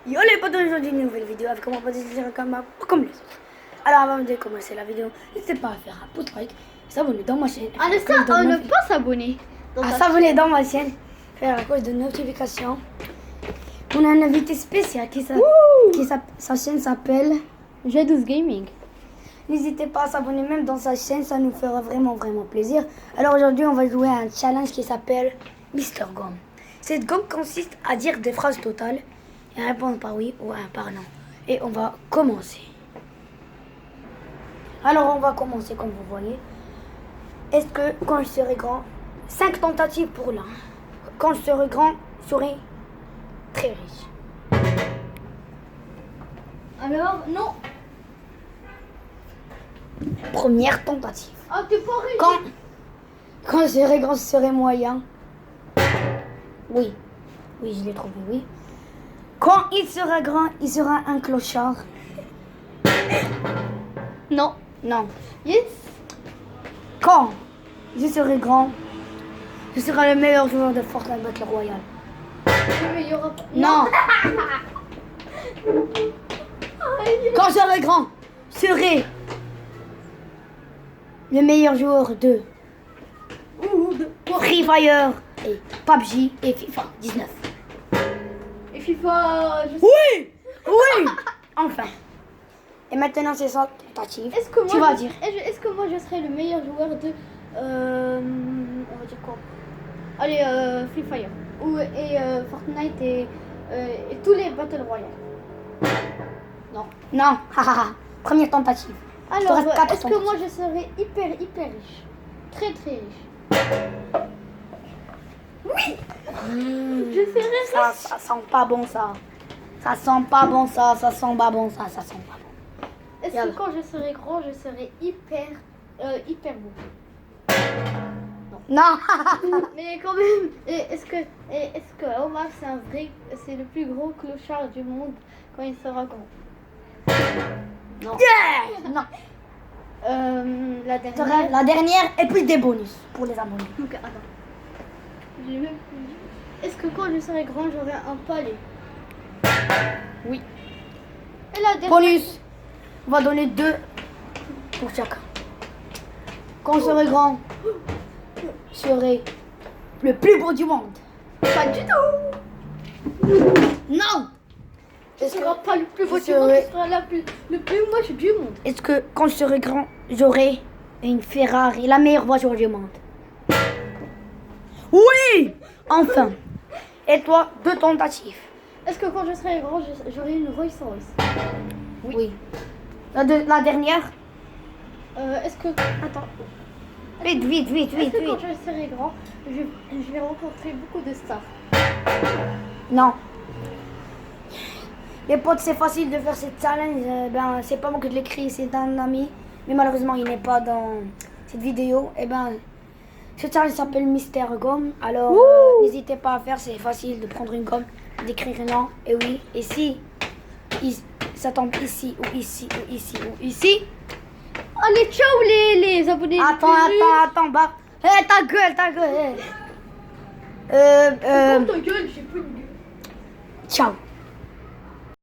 Yo les potos, aujourd'hui une nouvelle vidéo avec comment pas dire comme les autres. Alors avant de commencer la vidéo, n'hésitez pas à faire un pouce like, s'abonner dans ma chaîne. Ah, ne pas s'abonner. À s'abonner dans ma chaîne, faire la cloche de notification. On a un invité spécial sa chaîne s'appelle G12 Gaming. N'hésitez pas à s'abonner même dans sa chaîne, ça nous fera vraiment plaisir. Alors aujourd'hui on va jouer à un challenge qui s'appelle Mister Gomme. Cette gomme consiste à dire des phrases totales et à répondre par oui ou par non. Et on va commencer. Alors on va commencer comme vous voyez. Est-ce que quand je serai grand, 5 tentatives pour l'un. Quand je serai grand, je serai très riche. Alors, non. Première tentative. Ah, t'es pas riche. Quand je serai grand, je serai moyen. Oui, je l'ai trouvé, oui. Quand il sera grand, il sera un clochard. Non. Non. Yes. Quand je serai grand, je serai le meilleur joueur de Fortnite Battle Royale. Mais il y aura pas. Non. Quand je serai grand, je serai le meilleur joueur de Free Fire et PUBG et FIFA 19. Et FIFA. Oui. Enfin. Et maintenant c'est ça tentative. Est-ce que moi, tu vas dire. Est-ce que moi je serai le meilleur joueur de. On va dire quoi? Allez, Free Fire. Et Fortnite et tous les Battle Royale. Non. Non. Première tentative. Alors, Il te reste 4 est-ce que moi je serai hyper riche? Très riche. Oui. Je serai riche. Ça sent pas bon ça. Ça sent pas bon ça. Ça sent pas bon ça. Ça sent pas bon. Est-ce que quand je serai grand, je serai hyper beau? Non. Mais quand même, est-ce que Omar c'est le plus gros clochard du monde quand il sera grand? Non. Yeah. Non. La dernière. La dernière et puis des bonus pour les abonnés. Donc attends. J'ai même plus dit. Est-ce que quand je serai grand, j'aurai un palais? Oui. Et la dernière. Bonus. On va donner 2 pour chacun. Quand je serai grand, je serai le plus beau du monde. Pas du tout. Non. Tu ne seras pas le plus beau je du monde, serai- tu seras le plus moche du monde. Est-ce que quand je serai grand, j'aurai une Ferrari, la meilleure voiture du monde? Oui. Enfin. Et toi, 2 tentatives. Est-ce que quand je serai grand, j'aurai une Rolls Royce? Oui. La dernière. Est-ce que. Attends. Vite. Est-ce que quand je serai grand, je vais rencontrer beaucoup de stars? Non. Les potes, c'est facile de faire cette challenge. C'est pas moi qui l'écris, c'est un ami. Mais malheureusement, il n'est pas dans cette vidéo. Ce challenge s'appelle Mister Gomme. Alors, n'hésitez pas à faire, c'est facile de prendre une gomme, d'écrire un nom. Et oui, et si ça tombe ici, ou ici, ou ici, ou ici. Allez, ciao les abonnés. Attends, bah. Ta gueule. Ta gueule, j'ai plus de gueule. Ciao.